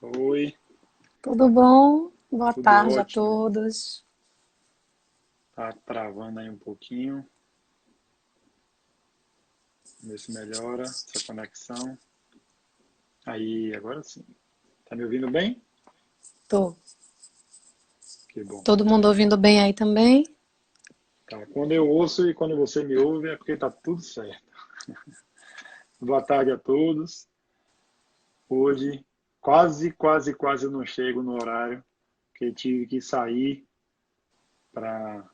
Oi, Tudo bom? Boa tudo tarde a ótimo. todos. Tá travando aí um pouquinho. Ver se melhora essa conexão. Aí, agora sim. Tá me ouvindo bem? Tô. Que bom. Todo mundo ouvindo bem aí também? Tá. Quando eu ouço e quando você me ouve é porque tá tudo certo. Boa tarde a todos. Hoje, quase eu não chego no horário, porque tive que sair para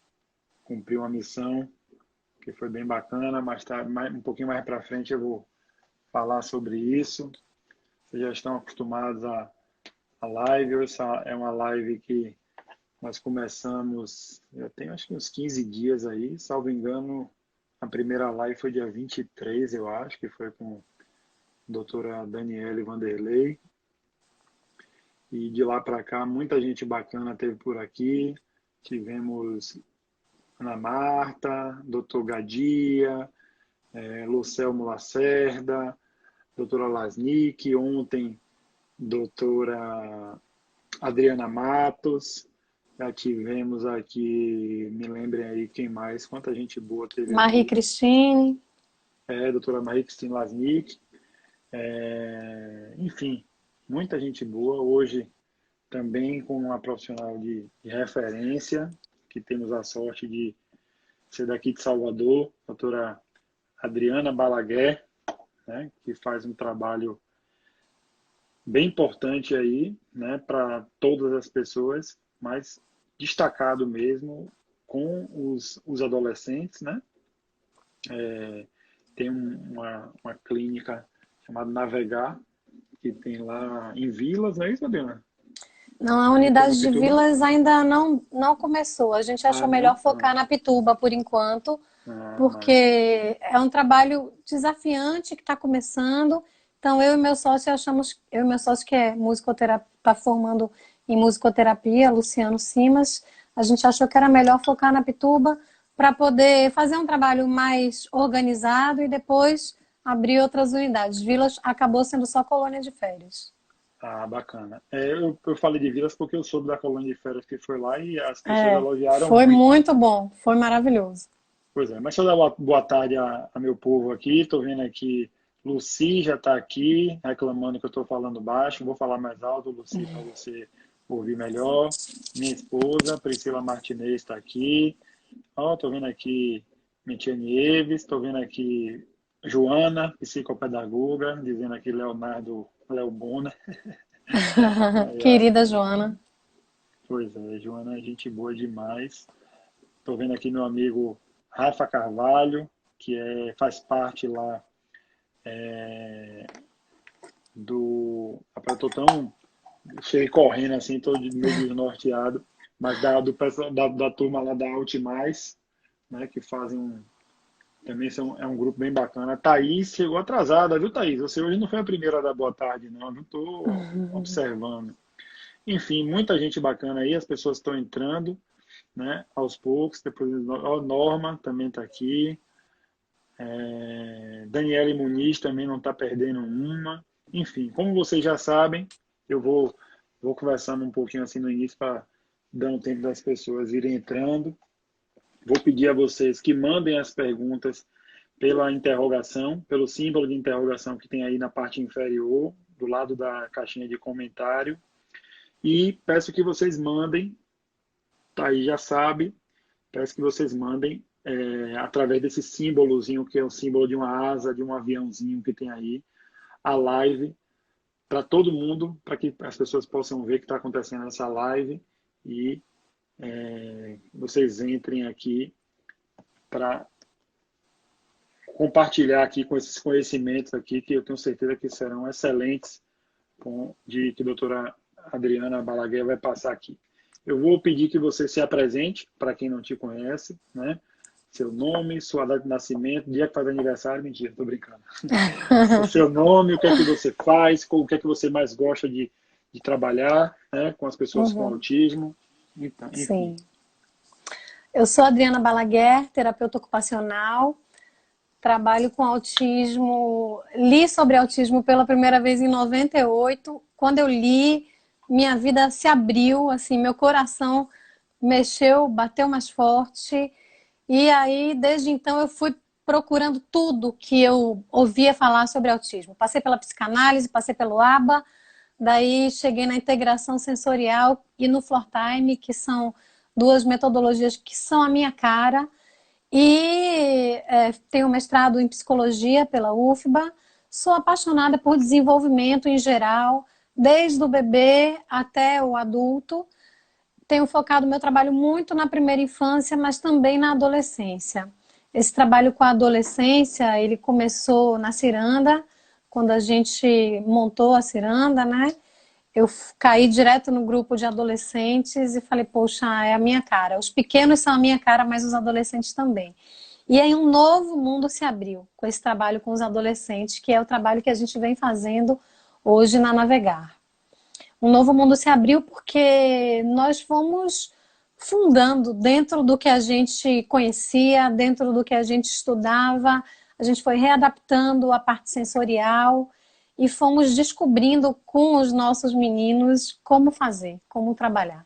cumprir uma missão que foi bem bacana, mas tá, um pouquinho mais para frente eu vou falar sobre isso. Vocês já estão acostumados a live. Essa é uma live que nós começamos, já tem acho que uns 15 dias aí, salvo engano, a primeira live foi dia 23, eu acho, que foi com a doutora Daniele Vanderlei. E de lá para cá, muita gente bacana teve por aqui. Tivemos Ana Marta, doutor Gadia, Lucelmo Lacerda, doutora Lasnik, ontem, doutora Adriana Matos. Já tivemos aqui, me lembrem aí quem mais, quanta gente boa teve Marie aqui. Cristine. Doutora Maria Cristina Lasnik. Enfim, muita gente boa. Hoje também com uma profissional de referência, que temos a sorte de ser daqui de Salvador, doutora Adriana Balaguer, né, que faz um trabalho bem importante aí, né, para todas as pessoas, mas destacado mesmo com os adolescentes, né? Tem uma clínica chamada Navegar, que tem lá em Vilas, não é isso, Adriana? Não, a Depois no unidade de Pituba? vilas ainda não começou. A gente Ah, achou melhor não? focar na Pituba por enquanto, Massa. porque é um trabalho desafiante que está começando. Então, eu e meu sócio achamos, eu e meu sócio que é musicoterapia, está formando em musicoterapia, Luciano Simas, a gente achou que era melhor focar na Pituba para poder fazer um trabalho mais organizado e depois abrir outras unidades. Vilas acabou sendo só colônia de férias. Ah, bacana. Eu falei de Vilas porque eu soube da colônia de férias que foi lá e as pessoas É, elogiaram foi muito. muito bom, foi maravilhoso. Pois é, mas deixa eu dar boa tarde a meu povo aqui. Estou vendo aqui, Luci já está aqui, reclamando que eu estou falando baixo. Vou falar mais alto, Luci, para você ouvir melhor. Minha esposa, Priscila Martinez, está aqui. Ó, estou vendo aqui Metiane Eves, estou vendo aqui Joana, psicopedagoga, dizendo aqui Leonardo Léo Bona. Aí, ó, Querida Joana. pois é, Joana é gente boa demais. Estou vendo aqui meu amigo Rafa Carvalho, que faz parte lá do. Rapaz, eu tô tão. Cheguei correndo assim, estou meio desnorteado, mas do pessoal da turma lá da Altimais, né, que fazem um. Também é um grupo bem bacana. Thaís chegou atrasada, viu, Thaís? Você hoje não foi a primeira a dar boa tarde, não. Eu estou observando. Enfim, muita gente bacana aí, as pessoas estão entrando, né, aos poucos. Depois, ó, Norma também está aqui. Daniele Muniz também não está perdendo uma. Enfim, como vocês já sabem, eu vou conversando um pouquinho assim no início para dar um tempo das pessoas irem entrando. Vou pedir a vocês que mandem as perguntas pela interrogação, pelo símbolo de interrogação que tem aí na parte inferior, do lado da caixinha de comentário. E peço que vocês mandem, tá aí já sabe, peço que vocês mandem através desse símbolozinho, que é o símbolo de uma asa, de um aviãozinho que tem aí, a live para todo mundo, para que as pessoas possam ver que está acontecendo essa live e vocês entrem aqui para compartilhar aqui com esses conhecimentos aqui, que eu tenho certeza que serão excelentes, que a doutora Adriana Balaguer vai passar aqui. Eu vou pedir que você se apresente, para quem não te conhece, né? Seu nome, sua data de nascimento, dia que faz aniversário, mentira, estou brincando. O seu nome, o que é que você faz, o que é que você mais gosta de trabalhar, né, com as pessoas com Uhum, autismo, então, enfim. sim. Eu sou Adriana Balaguer, terapeuta ocupacional. trabalho com autismo, li sobre autismo pela primeira vez em 98. Quando eu li, minha vida se abriu, assim, meu coração mexeu, bateu mais forte. E aí, desde então, eu fui procurando tudo que eu ouvia falar sobre autismo. Passei pela psicanálise, passei pelo ABA, daí cheguei na integração sensorial e no Floor Time, que são duas metodologias que são a minha cara. E tenho mestrado em psicologia pela UFBA. Sou apaixonada por desenvolvimento em geral, desde o bebê até o adulto. Tenho focado meu trabalho muito na primeira infância, mas também na adolescência. Esse trabalho com a adolescência, ele começou na Ciranda, quando a gente montou a Ciranda, né? Eu caí direto no grupo de adolescentes e falei, poxa, é a minha cara. Os pequenos são a minha cara, mas os adolescentes também. E aí um novo mundo se abriu com esse trabalho com os adolescentes, que é o trabalho que a gente vem fazendo hoje na Navegar. Um novo mundo se abriu porque nós fomos fundando dentro do que a gente conhecia, dentro do que a gente estudava, a gente foi readaptando a parte sensorial e fomos descobrindo com os nossos meninos como fazer, como trabalhar.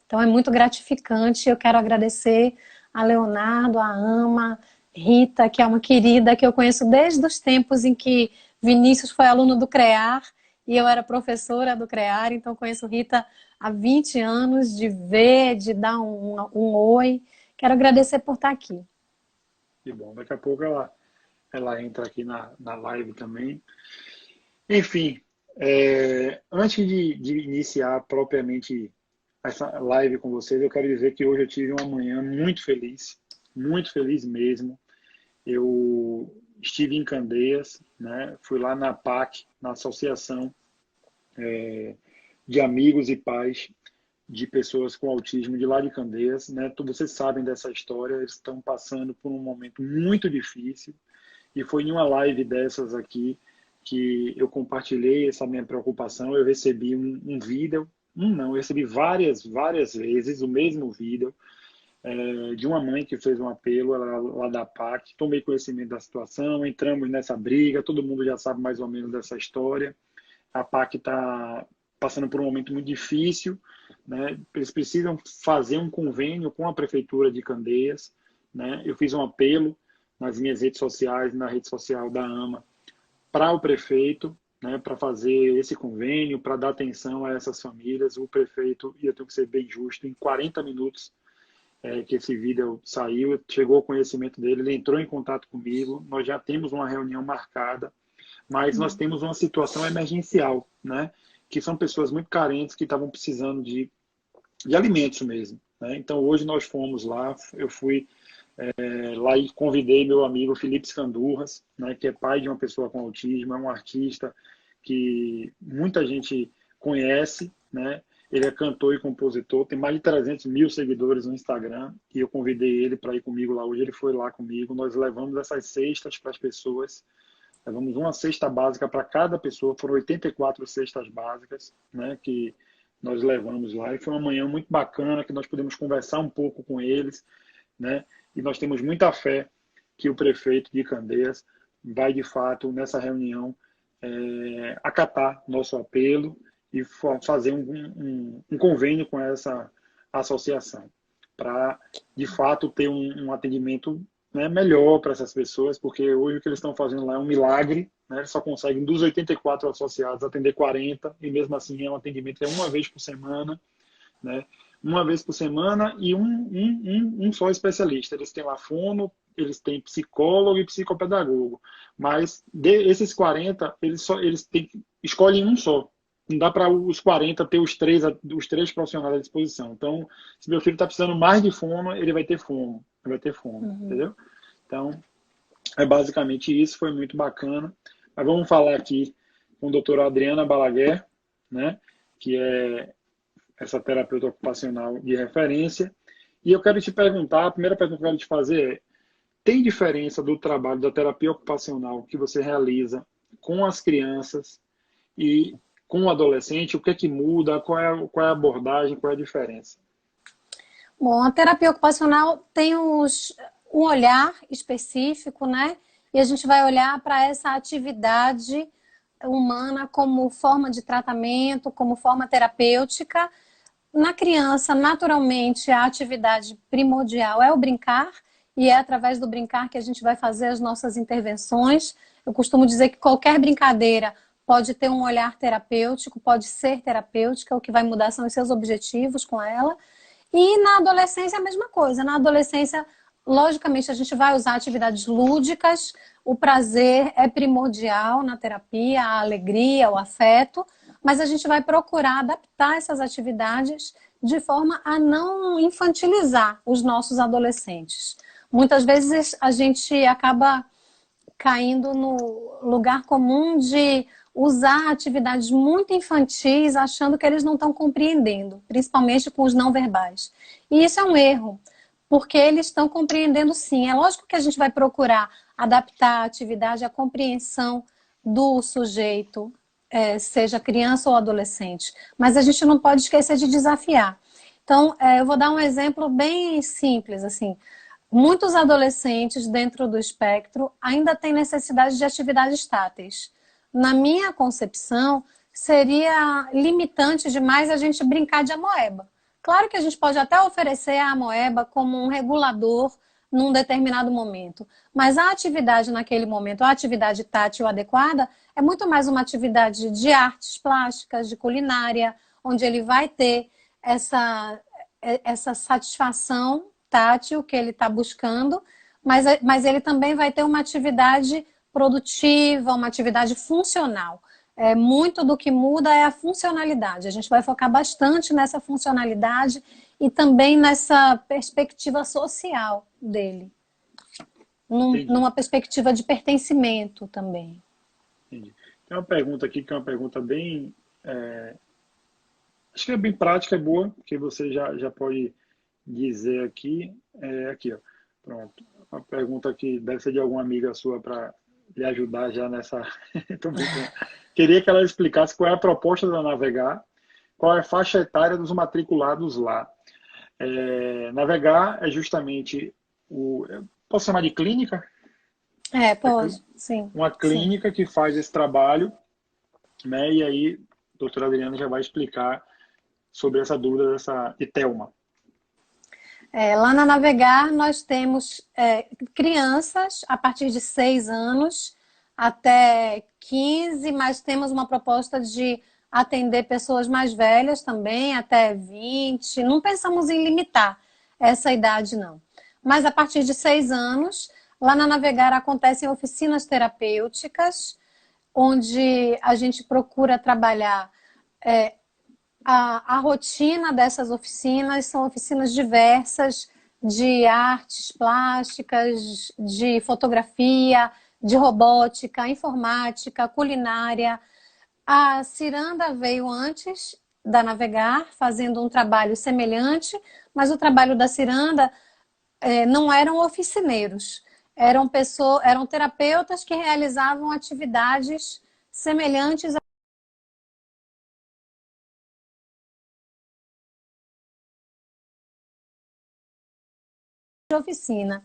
Então é muito gratificante. Eu quero agradecer a Leonardo, a Ama, Rita, que é uma querida que eu conheço desde os tempos em que Vinícius foi aluno do CREAR e eu era professora do CREAR, então conheço Rita há 20 anos, de ver, de dar um oi. Quero agradecer por estar aqui. Que bom, daqui a pouco ela entra aqui na live também. Enfim, antes de iniciar propriamente essa live com vocês, eu quero dizer que hoje eu tive uma manhã muito feliz mesmo. Eu estive em Candeias, né? Fui lá na PAC, na Associação de Amigos e Pais de Pessoas com Autismo de lá de Candeias, né? Vocês sabem dessa história, eles estão passando por um momento muito difícil e foi em uma live dessas aqui que eu compartilhei essa minha preocupação. Eu recebi um vídeo, eu recebi várias vezes o mesmo vídeo de uma mãe que fez um apelo lá da PAC. Tomei conhecimento da situação, entramos nessa briga, todo mundo já sabe mais ou menos dessa história. A PAC está passando por um momento muito difícil, né? Eles precisam fazer um convênio com a Prefeitura de Candeias, né? Eu fiz um apelo nas minhas redes sociais, na rede social da AMA, para o prefeito, né, para fazer esse convênio, para dar atenção a essas famílias. O prefeito, e eu tenho que ser bem justo, em 40 minutos que esse vídeo saiu, chegou ao conhecimento dele, ele entrou em contato comigo, nós já temos uma reunião marcada, mas nós temos uma situação emergencial, né, que são pessoas muito carentes que estavam precisando de alimentos mesmo, né? Então hoje nós fomos lá, eu fui lá e convidei meu amigo Felipe Scandurras, né, que é pai de uma pessoa com autismo, é um artista que muita gente conhece, né? Ele é cantor e compositor, tem mais de 300 mil seguidores no Instagram, e eu convidei ele para ir comigo lá hoje, ele foi lá comigo, nós levamos essas cestas para as pessoas, levamos uma cesta básica para cada pessoa, foram 84 cestas básicas, né, que nós levamos lá, e foi uma manhã muito bacana, que nós pudemos conversar um pouco com eles, né, e nós temos muita fé que o prefeito de Candeias vai, de fato, nessa reunião, acatar nosso apelo e fazer um convênio com essa associação, para, de fato, ter um atendimento, né, melhor para essas pessoas, porque hoje o que eles estão fazendo lá é um milagre, né, eles só conseguem, dos 84 associados, atender 40, e mesmo assim é um atendimento uma vez por semana, né, uma vez por semana, e um só especialista. Eles têm lá fono, eles têm psicólogo e psicopedagogo, mas desses 40, eles escolhem um só. Não dá para os 40 ter os três profissionais à disposição. Então, se meu filho está precisando mais de fono, ele vai ter fono. Entendeu? Então, é basicamente isso, foi muito bacana. Mas vamos falar aqui com a doutora Adriana Balaguer, né, que é essa terapeuta ocupacional de referência. E eu quero te perguntar, a primeira pergunta que eu quero te fazer é: tem diferença do trabalho da terapia ocupacional que você realiza com as crianças e com o adolescente? O que é que muda? Qual é a abordagem? Qual é a diferença? Bom, a terapia ocupacional tem um olhar específico, né? e a gente vai olhar para essa atividade humana como forma de tratamento, como forma terapêutica. Na criança, naturalmente, a atividade primordial é o brincar, e é através do brincar que a gente vai fazer as nossas intervenções. Eu costumo dizer que qualquer brincadeira pode ter um olhar terapêutico, pode ser terapêutica, o que vai mudar são os seus objetivos com ela. E na adolescência, a mesma coisa. Na adolescência, logicamente, a gente vai usar atividades lúdicas, o prazer é primordial na terapia, a alegria, o afeto, mas a gente vai procurar adaptar essas atividades de forma a não infantilizar os nossos adolescentes. Muitas vezes a gente acaba caindo no lugar comum de usar atividades muito infantis, achando que eles não estão compreendendo, principalmente com os não verbais. E isso é um erro, porque eles estão compreendendo sim. É lógico que a gente vai procurar adaptar a atividade à compreensão do sujeito, seja criança ou adolescente, mas a gente não pode esquecer de desafiar. Então, eu vou dar um exemplo bem simples, assim. Muitos adolescentes dentro do espectro ainda têm necessidade de atividades táteis. Na minha concepção, seria limitante demais a gente brincar de amoeba. Claro que a gente pode até oferecer a amoeba como um regulador num determinado momento, mas a atividade naquele momento, a atividade tátil adequada, é muito mais uma atividade de artes plásticas, de culinária, onde ele vai ter essa satisfação tátil que ele está buscando, mas ele também vai ter uma atividade produtiva, uma atividade funcional. Muito do que muda é a funcionalidade. A gente vai focar bastante nessa funcionalidade e também nessa perspectiva social dele. Numa perspectiva de pertencimento também. Entendi. Tem uma pergunta aqui que é uma pergunta bem... acho que é bem prática, é boa, que você já pode dizer aqui. Aqui, ó. Pronto. Uma pergunta que deve ser de alguma amiga sua para lhe ajudar já nessa... Queria que ela explicasse qual é a proposta da Navegar, qual é a faixa etária dos matriculados lá. Navegar é justamente posso chamar de clínica? Pode, sim. Uma clínica que faz esse trabalho, né? E aí a doutora Adriana já vai explicar sobre essa dúvida de Thelma. Lá na Navegar nós temos crianças a partir de 6 anos até 15, mas temos uma proposta de atender pessoas mais velhas também, até 20. Não pensamos em limitar essa idade, não. Mas a partir de 6 anos, lá na Navegar acontecem oficinas terapêuticas, onde a gente procura trabalhar a rotina dessas oficinas. São oficinas diversas, de artes plásticas, de fotografia, de robótica, informática, culinária. A Ciranda veio antes da Navegar, fazendo um trabalho semelhante, mas o trabalho da Ciranda não eram oficineiros, eram terapeutas que realizavam atividades semelhantes à oficina.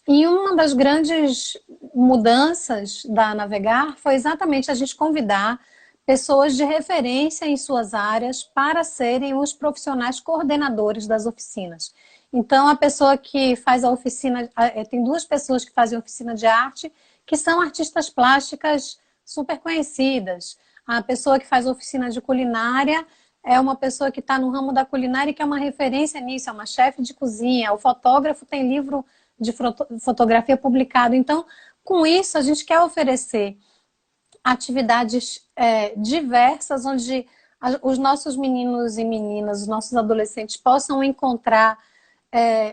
E uma das grandes mudanças da Navegar foi exatamente a gente convidar pessoas de referência em suas áreas para serem os profissionais coordenadores das oficinas. Então, a pessoa que faz a oficina... Tem 2 pessoas que fazem oficina de arte, que são artistas plásticas super conhecidas. A pessoa que faz oficina de culinária é uma pessoa que está no ramo da culinária e que é uma referência nisso, é uma chefe de cozinha. O fotógrafo tem livro de fotografia publicado. Então, com isso, a gente quer oferecer atividades diversas, onde os nossos meninos e meninas, os nossos adolescentes possam encontrar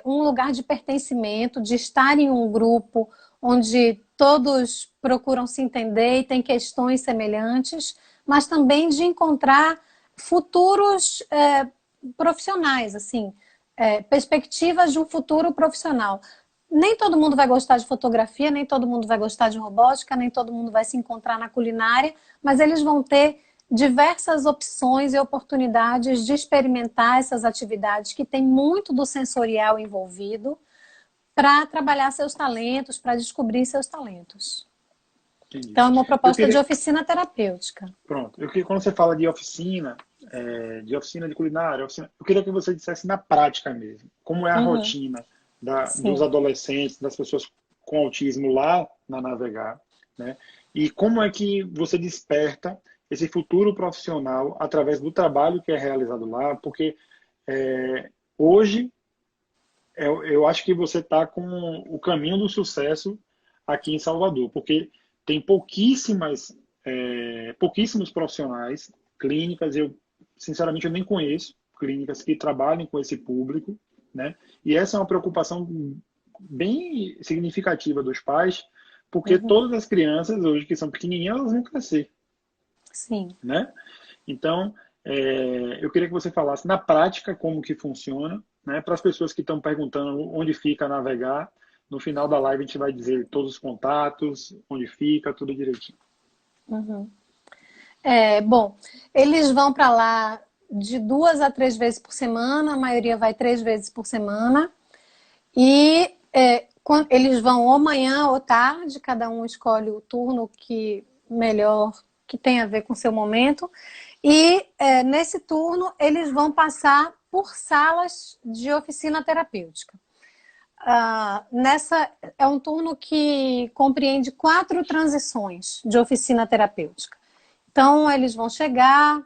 um lugar de pertencimento, de estar em um grupo onde todos procuram se entender e têm questões semelhantes, mas também de encontrar futuros profissionais, assim, perspectivas de um futuro profissional. Nem todo mundo vai gostar de fotografia, nem todo mundo vai gostar de robótica, nem todo mundo vai se encontrar na culinária, mas eles vão ter diversas opções e oportunidades de experimentar essas atividades que tem muito do sensorial envolvido, para trabalhar seus talentos, para descobrir seus talentos. Entendi. Então, é uma Eu proposta de queria, oficina terapêutica. pronto, quando você fala de oficina de culinária, eu queria que você dissesse na prática mesmo, como é a Uhum, rotina dos sim. adolescentes, das pessoas com autismo lá na Navegar, né? E como é que você desperta esse futuro profissional através do trabalho que é realizado lá, porque hoje eu acho que você está com o caminho do sucesso aqui em Salvador, porque tem pouquíssimos profissionais, clínicas, sinceramente eu nem conheço clínicas que trabalhem com esse público, né? E essa é uma preocupação bem significativa dos pais, porque Uhum, todas as crianças hoje que são pequenininhas, elas vão crescer, sim. né? Então, eu queria que você falasse na prática como que funciona, né? Para as pessoas que estão perguntando onde fica Navegar, no final da live a gente vai dizer todos os contatos, onde fica, tudo direitinho. Uhum. Bom, eles vão para lá de 2 a 3 vezes por semana, a maioria vai 3 vezes por semana. E eles vão ou manhã ou tarde, cada um escolhe o turno que melhor, que tem a ver com o seu momento. E nesse turno eles vão passar por salas de oficina terapêutica. É um turno que compreende 4 transições de oficina terapêutica. Então, eles vão chegar,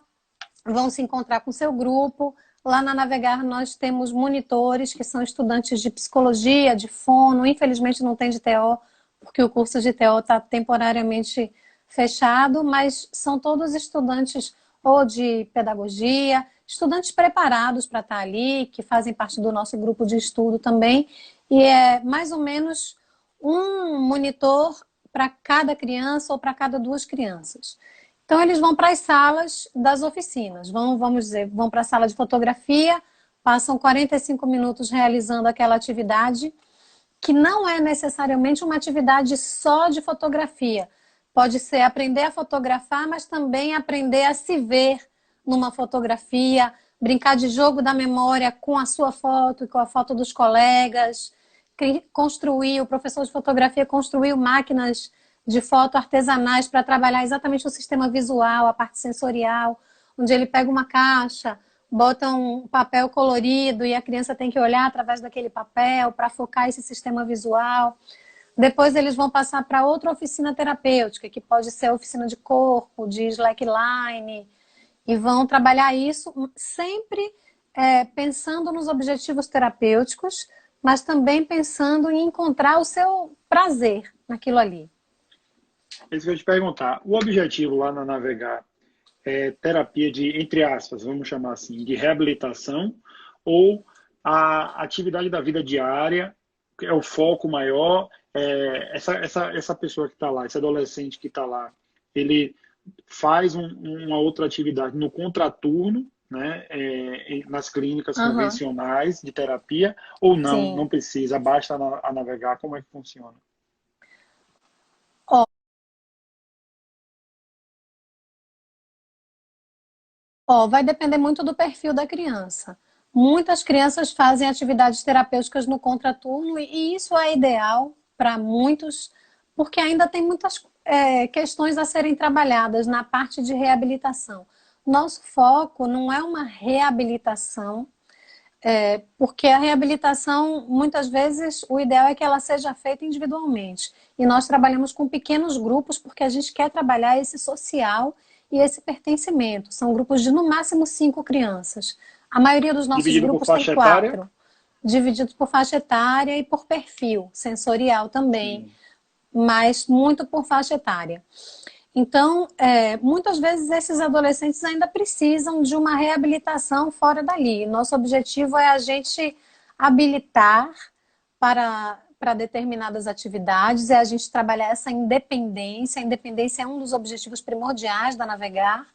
vão se encontrar com seu grupo. Lá na Navegar nós temos monitores que são estudantes de psicologia, de fono. Infelizmente não tem de TO, porque o curso de TO está temporariamente fechado, mas são todos estudantes ou de pedagogia, estudantes preparados para estar ali, que fazem parte do nosso grupo de estudo também. E é mais ou menos um monitor para cada criança ou para cada 2 crianças. Então, eles vão para as salas das oficinas, vamos dizer, vão para a sala de fotografia, passam 45 minutos realizando aquela atividade, que não é necessariamente uma atividade só de fotografia. Pode ser aprender a fotografar, mas também aprender a se ver numa fotografia, brincar de jogo da memória com a sua foto e com a foto dos colegas, o professor de fotografia construiu máquinas de foto artesanais para trabalhar exatamente o sistema visual, a parte sensorial, onde ele pega uma caixa, bota um papel colorido e a criança tem que olhar através daquele papel para focar esse sistema visual. Depois eles vão passar para outra oficina terapêutica, que pode ser a oficina de corpo, de slackline, e vão trabalhar isso sempre pensando nos objetivos terapêuticos, mas também pensando em encontrar o seu prazer naquilo ali. É isso que eu ia te perguntar. O objetivo lá na Navegar é terapia de, entre aspas, vamos chamar assim, de reabilitação, ou a atividade da vida diária é o foco maior? Essa pessoa que está lá, esse adolescente que está lá, ele faz uma outra atividade no contraturno, né, nas clínicas Uhum, convencionais de terapia, ou não, sim. não precisa, basta a Navegar, como é que funciona? Vai depender muito do perfil da criança. Muitas crianças fazem atividades terapêuticas no contraturno e isso é ideal para muitos, porque ainda tem muitas questões a serem trabalhadas na parte de reabilitação. Nosso foco não é uma reabilitação, porque a reabilitação, muitas vezes, o ideal é que ela seja feita individualmente. E nós trabalhamos com pequenos grupos porque a gente quer trabalhar esse social e esse pertencimento. São grupos de, no máximo, 5 crianças. A maioria dos nossos Dividido por grupos tem faixa etária? 4, divididos por faixa etária e por perfil sensorial também, Sim. mas muito por faixa etária. Então, muitas vezes esses adolescentes ainda precisam de uma reabilitação fora dali. Nosso objetivo é a gente habilitar para determinadas atividades, é a gente trabalhar essa independência. A independência é um dos objetivos primordiais da Navegar,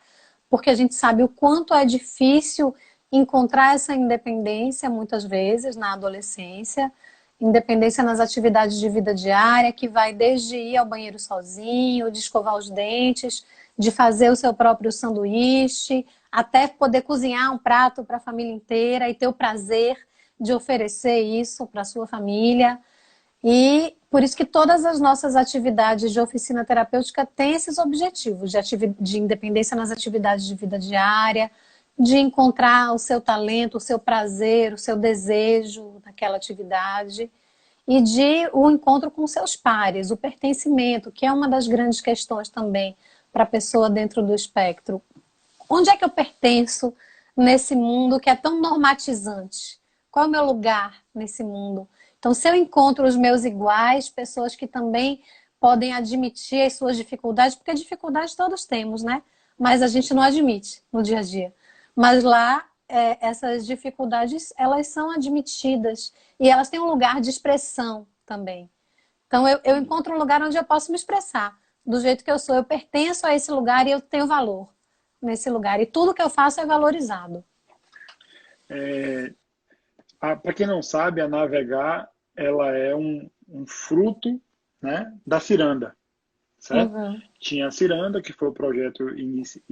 porque a gente sabe o quanto é difícil encontrar essa independência muitas vezes na adolescência, independência nas atividades de vida diária, que vai desde ir ao banheiro sozinho, de escovar os dentes, de fazer o seu próprio sanduíche, até poder cozinhar um prato para a família inteira e ter o prazer de oferecer isso para a sua família. E por isso que todas as nossas atividades de oficina terapêutica têm esses objetivos de independência nas atividades de vida diária, de encontrar o seu talento, o seu prazer, o seu desejo naquela atividade e de o encontro com seus pares, o pertencimento, que é uma das grandes questões também para a pessoa dentro do espectro. Onde é que eu pertenço nesse mundo que é tão normatizante? Qual é o meu lugar nesse mundo? Então, se eu encontro os meus iguais, pessoas que também podem admitir as suas dificuldades, porque dificuldades todos temos, né? Mas a gente não admite no dia a dia. Mas lá, essas dificuldades, elas são admitidas e elas têm um lugar de expressão também. Então, eu encontro um lugar onde eu posso me expressar do jeito que eu sou. Eu pertenço a esse lugar e eu tenho valor nesse lugar. E tudo que eu faço é valorizado. Para quem não sabe, a Navegar ela é um fruto, né, da Ciranda, certo? Uhum. Tinha a Ciranda, que foi o projeto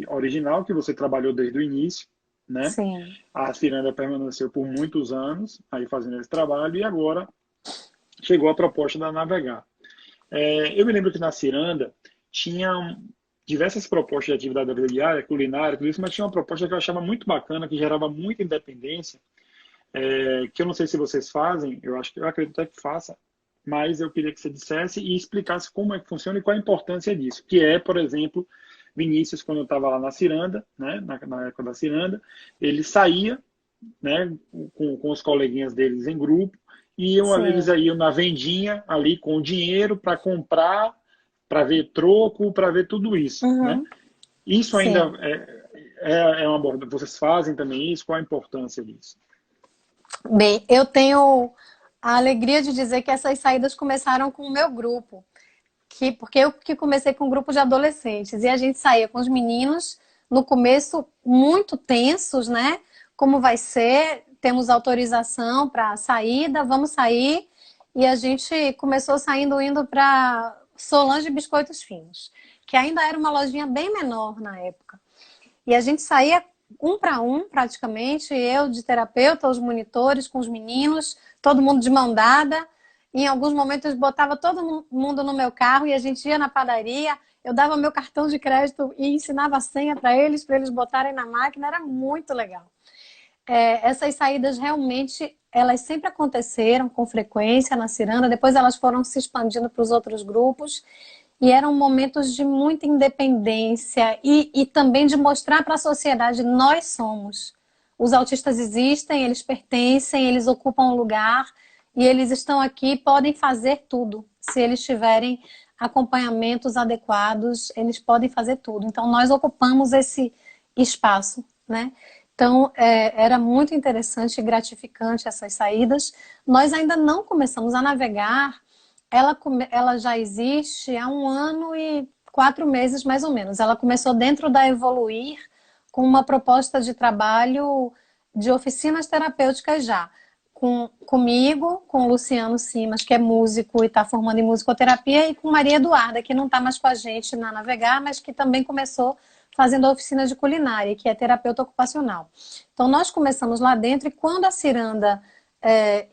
original que você trabalhou desde o início, né? Sim. A Ciranda permaneceu por muitos anos aí fazendo esse trabalho e agora chegou a proposta da Navegar. Eu me lembro que na Ciranda tinha diversas propostas de atividade da vida diária, culinária, tudo isso, mas tinha uma proposta que eu achava muito bacana, que gerava muita independência, que eu não sei se vocês fazem, eu acredito até que faça, mas eu queria que você dissesse e explicasse como é que funciona e qual a importância disso, que é, por exemplo, Vinícius, quando eu estava lá na Ciranda, né, na época da Ciranda, ele saía, né, com os coleguinhas deles em grupo, e eles Sim. iam na vendinha ali com o dinheiro para comprar, para ver troco, para ver tudo isso, né? Uhum. Isso ainda Sim. é uma abordagem. Vocês fazem também isso? Qual a importância disso? Bem, eu tenho a alegria de dizer que essas saídas começaram com o meu grupo. Porque eu que comecei com um grupo de adolescentes. E a gente saía com os meninos, no começo, muito tensos, né? Como vai ser? Temos autorização para saída, vamos sair. E a gente começou saindo, indo para Solange Biscoitos Finos, que ainda era uma lojinha bem menor na época. E a gente saía um para um, praticamente, eu de terapeuta, os monitores com os meninos, todo mundo de mão dada. Em alguns momentos botava todo mundo no meu carro e a gente ia na padaria, eu dava meu cartão de crédito e ensinava a senha para eles botarem na máquina, era muito legal. Essas saídas realmente, elas sempre aconteceram com frequência na Ciranda, depois elas foram se expandindo para os outros grupos e eram momentos de muita independência e também de mostrar para a sociedade, nós somos. Os autistas existem, eles pertencem, eles ocupam um lugar e eles estão aqui, podem fazer tudo. Se eles tiverem acompanhamentos adequados, eles podem fazer tudo. Então, nós ocupamos esse espaço, né? Então, era muito interessante e gratificante essas saídas. Nós ainda não começamos a navegar, ela já existe há 1 ano e 4 meses, mais ou menos. Ela começou dentro da Evoluir com uma proposta de trabalho de oficinas terapêuticas já. Comigo, com o Luciano Simas, que é músico e está formando em musicoterapia, e com Maria Eduarda, que não está mais com a gente na Navegar, mas que também começou fazendo a oficina de culinária, que é terapeuta ocupacional. Então, nós começamos lá dentro e quando a Ciranda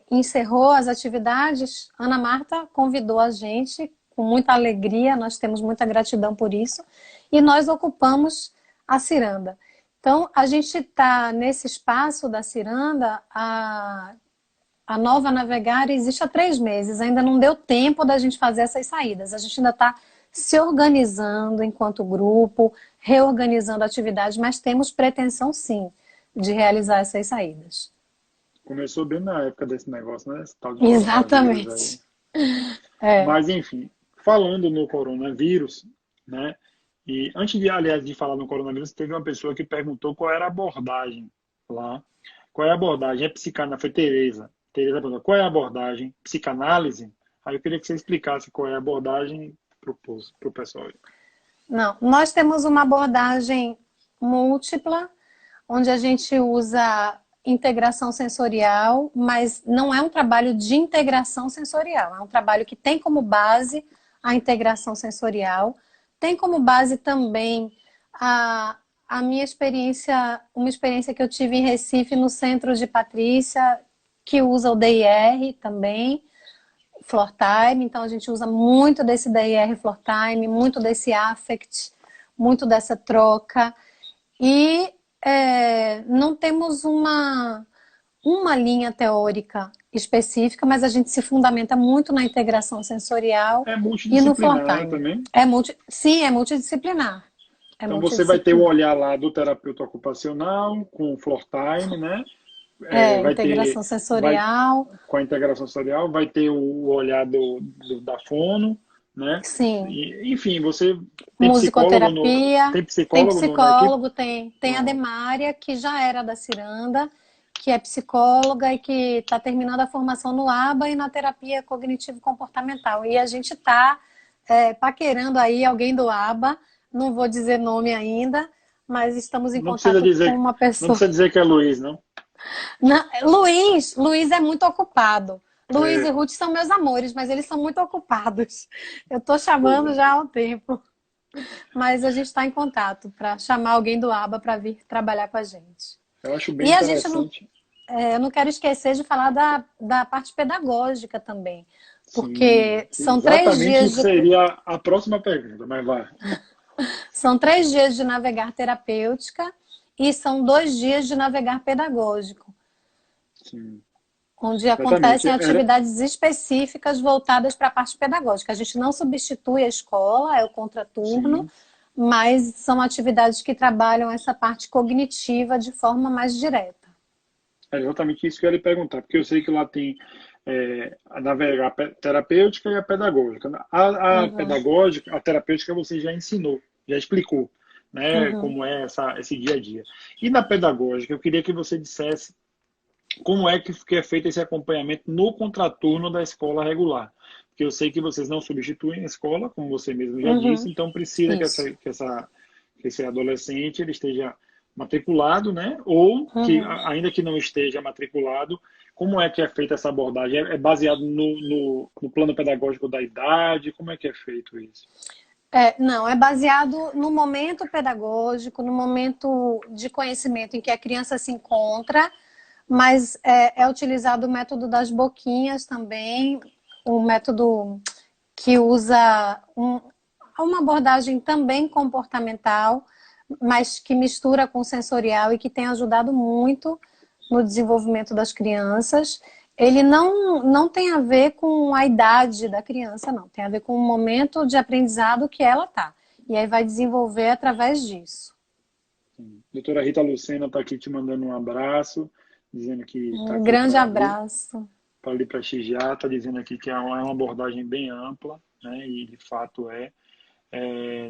encerrou as atividades, Ana Marta convidou a gente com muita alegria, nós temos muita gratidão por isso, e nós ocupamos a Ciranda. Então, a gente está nesse espaço da Ciranda, a Nova Navegar existe há 3 meses, ainda não deu tempo da gente fazer essas saídas, a gente ainda está se organizando enquanto grupo, reorganizando atividades, mas temos pretensão sim de realizar essas saídas. Começou bem na época desse negócio, né? Esse tal de coronavírus aí. Exatamente. Mas, enfim, falando no coronavírus, né? E antes de, aliás, de falar no coronavírus, teve uma pessoa que perguntou qual era a abordagem lá. Qual é a abordagem? É psicanálise? Foi Tereza. Tereza perguntou, qual é a abordagem? Psicanálise? Aí eu queria que você explicasse qual é a abordagem para o pessoal. Não, nós temos uma abordagem múltipla, onde a gente usa integração sensorial, mas não é um trabalho de integração sensorial, é um trabalho que tem como base a integração sensorial, tem como base também a minha experiência, uma experiência que eu tive em Recife, no Centro de Patrícia, que usa o DIR também. Floor Time, então a gente usa muito desse DIR Floor Time, muito desse affect, muito dessa troca. E não temos uma linha teórica específica, mas a gente se fundamenta muito na integração sensorial É e no Floor multidisciplinar, né, Time. também? Sim, é multidisciplinar. É Então você vai ter o multidisciplinar. olhar lá do terapeuta ocupacional, com o floor time, né? Vai ter, Integração vai, sensorial, com a integração sensorial, vai ter o olhar da fono, né? sim. Enfim, você tem psicólogo Musicoterapia, tem tem psicólogo na equipe? psicólogo, tem a Pronto. Demária, que já era da Ciranda, que é psicóloga e que está terminando a formação no ABA e na terapia cognitivo-comportamental. E a gente está paquerando aí alguém do ABA, não vou dizer nome ainda, mas estamos em Não precisa contato com dizer, uma não pessoa. precisa dizer que é Luiz, não? Não, Luiz é muito ocupado. Luiz e É, Ruth são meus amores, mas eles são muito ocupados. Eu estou pois chamando é. já há um tempo. Mas a gente está em contato para chamar alguém do ABA para vir trabalhar com a gente. Eu acho bem E a gente não, interessante. eu não quero esquecer de falar da parte pedagógica também, Sim, porque são três exatamente dias isso seria a próxima pergunta, mas vai. são 3 dias de navegar terapêutica e são 2 dias de navegar pedagógico, Sim, onde exatamente. acontecem atividades específicas voltadas para a parte pedagógica. A gente não substitui a escola, é o contraturno, Sim, mas são atividades que trabalham essa parte cognitiva de forma mais direta. é exatamente isso que eu ia lhe perguntar, porque eu sei que lá tem a navegar terapêutica e a pedagógica. A Uhum, pedagógica, a terapêutica você já ensinou, já explicou, né, uhum. como é esse dia a dia. E na pedagógica, eu queria que você dissesse como é que é feito esse acompanhamento no contraturno da escola regular. Porque eu sei que vocês não substituem a escola, como você mesmo já disse, Uhum, então precisa isso. que esse adolescente ele esteja matriculado, né? Ou que, Uhum. ainda que não esteja matriculado, como é que é feita essa abordagem? É baseado no plano pedagógico da idade? Como é que é feito isso? Não, é baseado no momento pedagógico, no momento de conhecimento em que a criança se encontra, mas é utilizado o método das boquinhas também, um método que usa uma abordagem também comportamental, mas que mistura com sensorial e que tem ajudado muito no desenvolvimento das crianças. Ele não tem a ver com a idade da criança, não. Tem a ver com o momento de aprendizado que ela está. E aí vai desenvolver através disso. Doutora Rita Lucena está aqui te mandando um abraço, dizendo que está Um aqui grande abraço. para lhe prestigiar, está dizendo aqui que é uma abordagem bem ampla, né? E de fato é.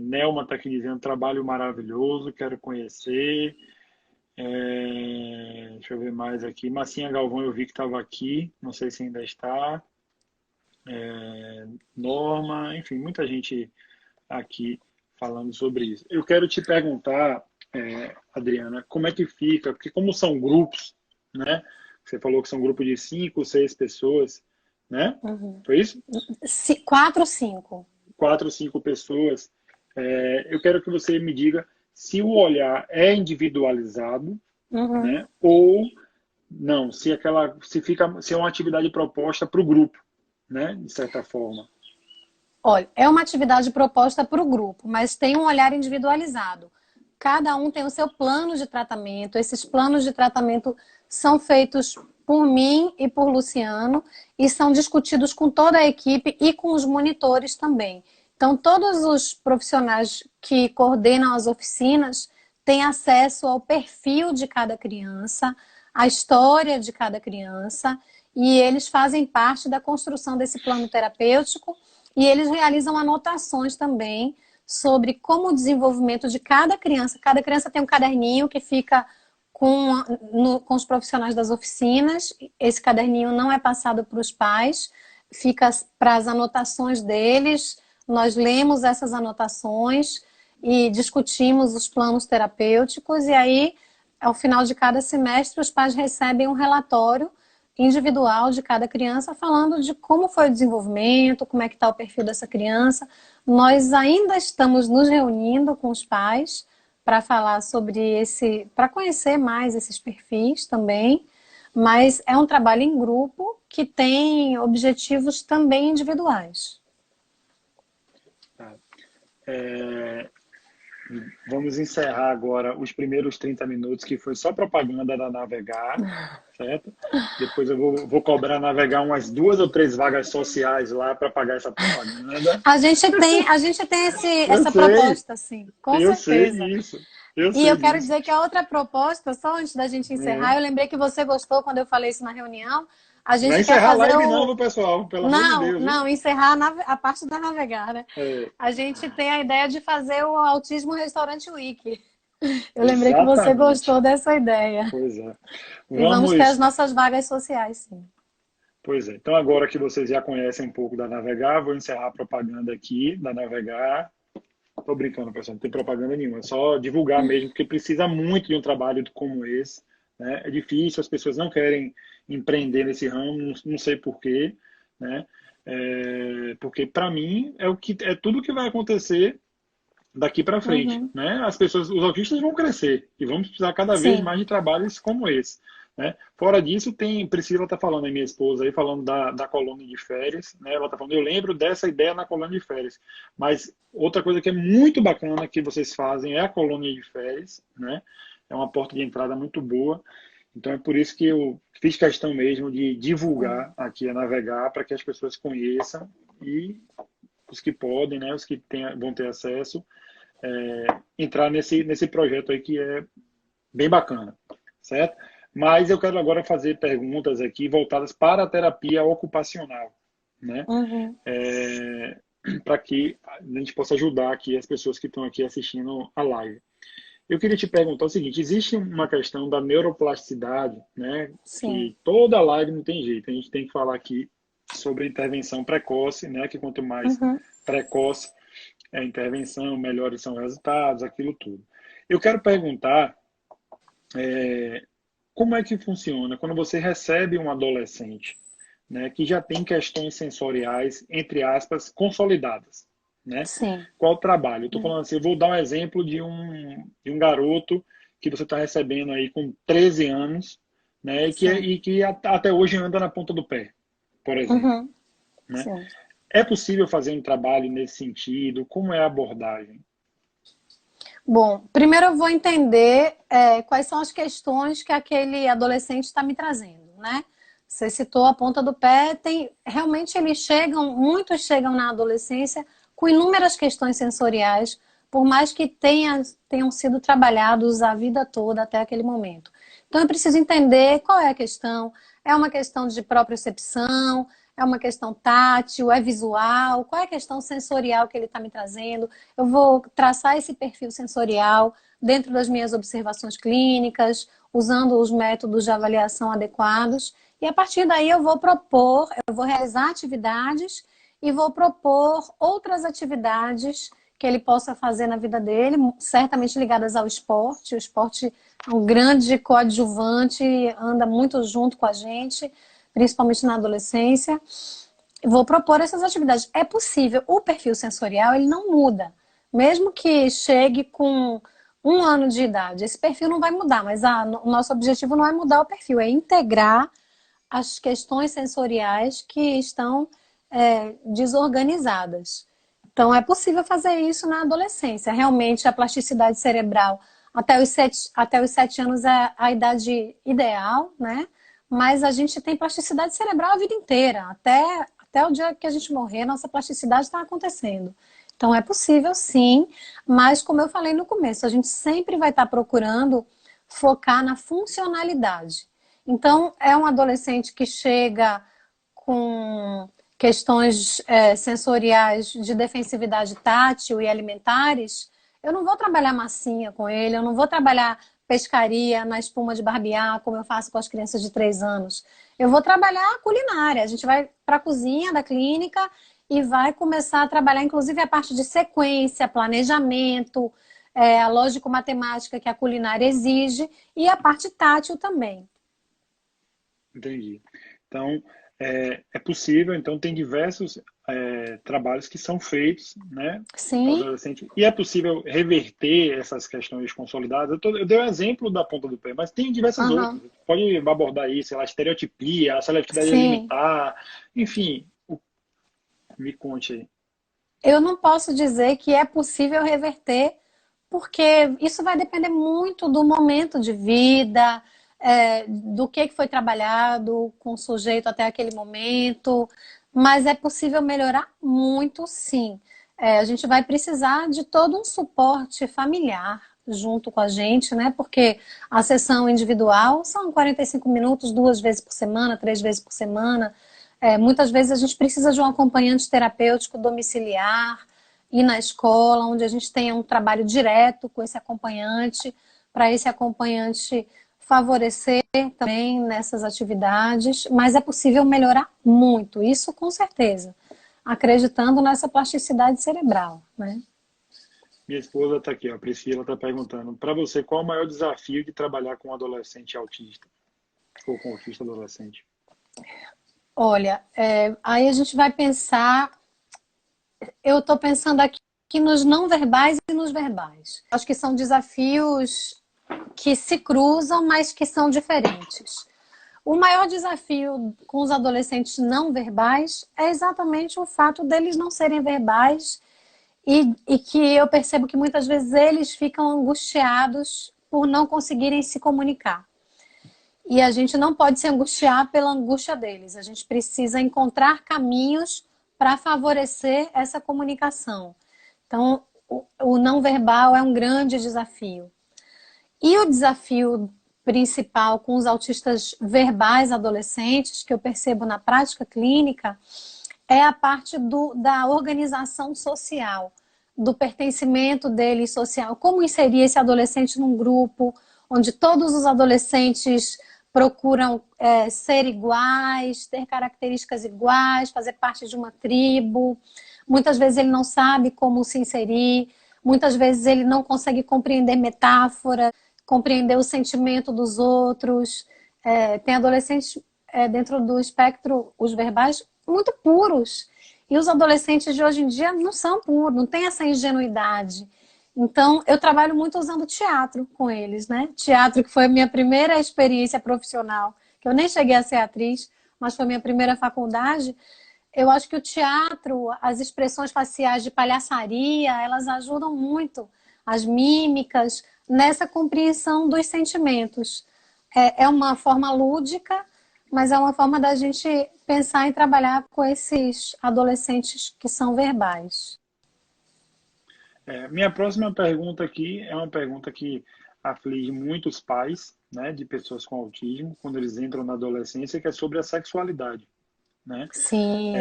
Nelma está aqui dizendo trabalho maravilhoso, quero conhecer. Deixa eu ver mais aqui. Massinha Galvão eu vi que estava aqui, não sei se ainda está. Norma, enfim, muita gente aqui falando sobre isso. Eu quero te perguntar, Adriana, como é que fica? Porque como são grupos, né? Você falou que são grupos de 5, 6 pessoas, né? Uhum. Foi isso? 4, 5. 4 ou 5 pessoas. Eu quero que você me diga se o olhar é individualizado, Uhum. né? Ou não, se é uma atividade proposta para o grupo, né? De certa forma. Olha, é uma atividade proposta para o grupo, mas tem um olhar individualizado. Cada um tem o seu plano de tratamento. Esses planos de tratamento são feitos por mim e por Luciano e são discutidos com toda a equipe e com os monitores também. Então, todos os profissionais que coordenam as oficinas têm acesso ao perfil de cada criança, à história de cada criança, e eles fazem parte da construção desse plano terapêutico e eles realizam anotações também sobre como o desenvolvimento de cada criança. Cada criança tem um caderninho que fica com os profissionais das oficinas. Esse caderninho não é passado para os pais, fica para as anotações deles. Nós lemos essas anotações e discutimos os planos terapêuticos. E aí, ao final de cada semestre, os pais recebem um relatório individual de cada criança, falando de como foi o desenvolvimento, como é que está o perfil dessa criança. Nós ainda estamos nos reunindo com os pais para falar sobre para conhecer mais esses perfis também, mas é um trabalho em grupo que tem objetivos também individuais. Tá. Vamos encerrar agora os primeiros 30 minutos, que foi só propaganda da Navegar, certo? Depois eu vou cobrar Navegar umas 2 ou 3 vagas sociais lá para pagar essa propaganda. A gente tem Eu essa sei, proposta, sim, com eu sei certeza. disso, eu E sei eu quero disso. dizer que a outra proposta, só antes da gente encerrar, É. eu lembrei que você gostou quando eu falei isso na reunião. A Não é gente quer encerrar a fazer live não, o. viu, pessoal? Pelo amor de Não, Deus, viu? não, encerrar a parte da navegar, né? É, A gente tem a ideia de fazer o Autismo Restaurante Week. Eu lembrei que você exatamente. gostou dessa ideia. Pois é. E vamos ter as Vamos. nossas vagas sociais, sim. Pois é. Então, agora que vocês já conhecem um pouco da Navegar, vou encerrar a propaganda aqui da Navegar. Tô brincando, pessoal, não tem propaganda nenhuma, é só divulgar mesmo, porque precisa muito de um trabalho como esse, né? É difícil, as pessoas não querem empreender nesse ramo, não sei por quê, né? Porque para mim é tudo que vai acontecer daqui para frente, Uhum. né? As pessoas, os autistas vão crescer e vamos precisar cada vez Sim. mais de trabalhos como esse, né? Fora disso, tem Priscila está falando, a minha esposa aí falando da colônia de férias, né? Ela está falando, eu lembro dessa ideia na colônia de férias, mas outra coisa que é muito bacana que vocês fazem é a colônia de férias, né? É uma porta de entrada muito boa. Então é por isso que eu fiz questão mesmo de divulgar aqui a Navegar para que as pessoas conheçam e os que podem, né, os que vão ter acesso, entrar nesse projeto aí que é bem bacana, certo? Mas eu quero agora fazer perguntas aqui voltadas para a terapia ocupacional, né? Uhum. Para que a gente possa ajudar aqui as pessoas que estão aqui assistindo a live. Eu queria te perguntar o seguinte: existe uma questão da neuroplasticidade, né? Sim. Que toda live não tem jeito, a gente tem que falar aqui sobre a intervenção precoce, né? Que quanto mais Uhum. precoce é a intervenção, melhores são os resultados, aquilo tudo. Eu quero perguntar como é que funciona quando você recebe um adolescente, né, que já tem questões sensoriais, entre aspas, consolidadas, né? Sim. Qual o trabalho? Eu estou falando assim, eu vou dar um exemplo de um garoto que você está recebendo aí com 13 anos, né, Sim. e que até hoje anda na ponta do pé, por exemplo, Uhum. né? Sim. É possível fazer um trabalho nesse sentido? Como é a abordagem? Bom, primeiro eu vou entender quais são as questões que aquele adolescente está me trazendo, né? Você citou a ponta do pé, realmente muitos chegam na adolescência com inúmeras questões sensoriais, por mais que tenham sido trabalhados a vida toda até aquele momento. Então eu preciso entender qual é a questão. É uma questão de propriocepção? É uma questão tátil? É visual? Qual é a questão sensorial que ele está me trazendo? Eu vou traçar esse perfil sensorial dentro das minhas observações clínicas, usando os métodos de avaliação adequados. E a partir daí eu vou realizar atividades e vou propor outras atividades que ele possa fazer na vida dele, certamente ligadas ao esporte. O esporte é um grande coadjuvante, anda muito junto com a gente, principalmente na adolescência. Vou propor essas atividades. É possível. O perfil sensorial, ele não muda. Mesmo que chegue com 1 ano de idade, esse perfil não vai mudar, mas o nosso objetivo não é mudar o perfil, é integrar as questões sensoriais que estão desorganizadas. Então, é possível fazer isso na adolescência. Realmente, a plasticidade cerebral até os 7 anos é a idade ideal, né? Mas a gente tem plasticidade cerebral a vida inteira. Até o dia que a gente morrer, nossa plasticidade está acontecendo. Então, é possível, sim, mas como eu falei no começo, a gente sempre vai estar procurando focar na funcionalidade. Então, é um adolescente que chega com questões sensoriais de defensividade tátil e alimentares, eu não vou trabalhar massinha com ele, eu não vou trabalhar pescaria na espuma de barbear, como eu faço com as crianças de 3 anos. Eu vou trabalhar culinária. A gente vai para a cozinha da clínica e vai começar a trabalhar, inclusive, a parte de sequência, planejamento, a lógico-matemática que a culinária exige e a parte tátil também. Entendi. Então, é possível, então tem diversos trabalhos que são feitos, né, para o Sim, adolescente. E é possível reverter essas questões consolidadas. Eu dei o exemplo da ponta do pé, mas tem diversas outras. aham, Pode abordar isso, sei lá, estereotipia, a seletividade sim. alimentar, enfim, me conte aí. Eu não posso dizer que é possível reverter, porque isso vai depender muito do momento de vida, do que foi trabalhado com o sujeito até aquele momento, mas é possível melhorar muito, sim. A gente vai precisar de todo um suporte familiar junto com a gente, né? Porque a sessão individual são 45 minutos, 2 vezes por semana, 3 vezes por semana. Muitas vezes a gente precisa de um acompanhante terapêutico domiciliar e na escola, onde a gente tenha um trabalho direto com esse acompanhante, para esse acompanhante favorecer também nessas atividades, mas é possível melhorar muito, isso com certeza, acreditando nessa plasticidade cerebral, né? Minha esposa está aqui, ó, a Priscila está perguntando, para você, qual é o maior desafio de trabalhar com um adolescente autista? Ou com autista adolescente? Olha, aí a gente vai pensar, eu estou pensando aqui nos não verbais e nos verbais. Acho que são desafios que se cruzam, mas que são diferentes. O maior desafio com os adolescentes não verbais é exatamente o fato deles não serem verbais e que eu percebo que muitas vezes eles ficam angustiados por não conseguirem se comunicar. E a gente não pode se angustiar pela angústia deles. A gente precisa encontrar caminhos para favorecer essa comunicação. Então, o não verbal é um grande desafio. E o desafio principal com os autistas verbais adolescentes, que eu percebo na prática clínica, é a parte da organização social, do pertencimento dele social. Como inserir esse adolescente num grupo onde todos os adolescentes procuram ser iguais, ter características iguais, fazer parte de uma tribo. Muitas vezes ele não sabe como se inserir, muitas vezes ele não consegue compreender metáfora, compreender o sentimento dos outros. Tem adolescentes dentro do espectro, os verbais, muito puros. E os adolescentes de hoje em dia não são puros, não tem essa ingenuidade. Então, eu trabalho muito usando teatro com eles, né? Teatro que foi a minha primeira experiência profissional, que eu nem cheguei a ser atriz, mas foi a minha primeira faculdade. Eu acho que o teatro, as expressões faciais de palhaçaria, elas ajudam muito, as mímicas, nessa compreensão dos sentimentos. É uma forma lúdica, mas é uma forma da gente pensar e trabalhar com esses adolescentes que são verbais. Minha próxima pergunta aqui é uma pergunta que aflige muitos pais, né, de pessoas com autismo, quando eles entram na adolescência, que é sobre a sexualidade, né? Sim,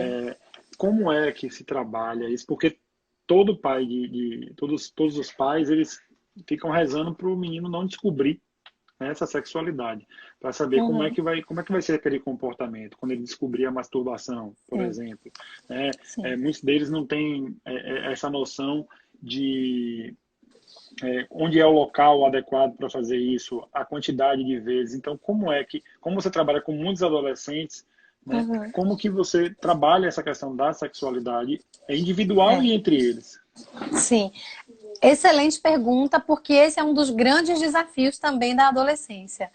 Como é que se trabalha isso? Porque todo pai todos os pais, eles ficam rezando para o menino não descobrir, né, essa sexualidade, para saber uhum, como é que vai ser aquele comportamento quando ele descobrir a masturbação, por sim, exemplo, né? sim. Muitos deles não têm essa noção de onde é o local adequado para fazer isso, a quantidade de vezes. Então, como você trabalha com muitos adolescentes, né? Uhum, Como que você trabalha essa questão da sexualidade individual é, e entre eles? sim. Excelente pergunta, porque esse é um dos grandes desafios também da adolescência.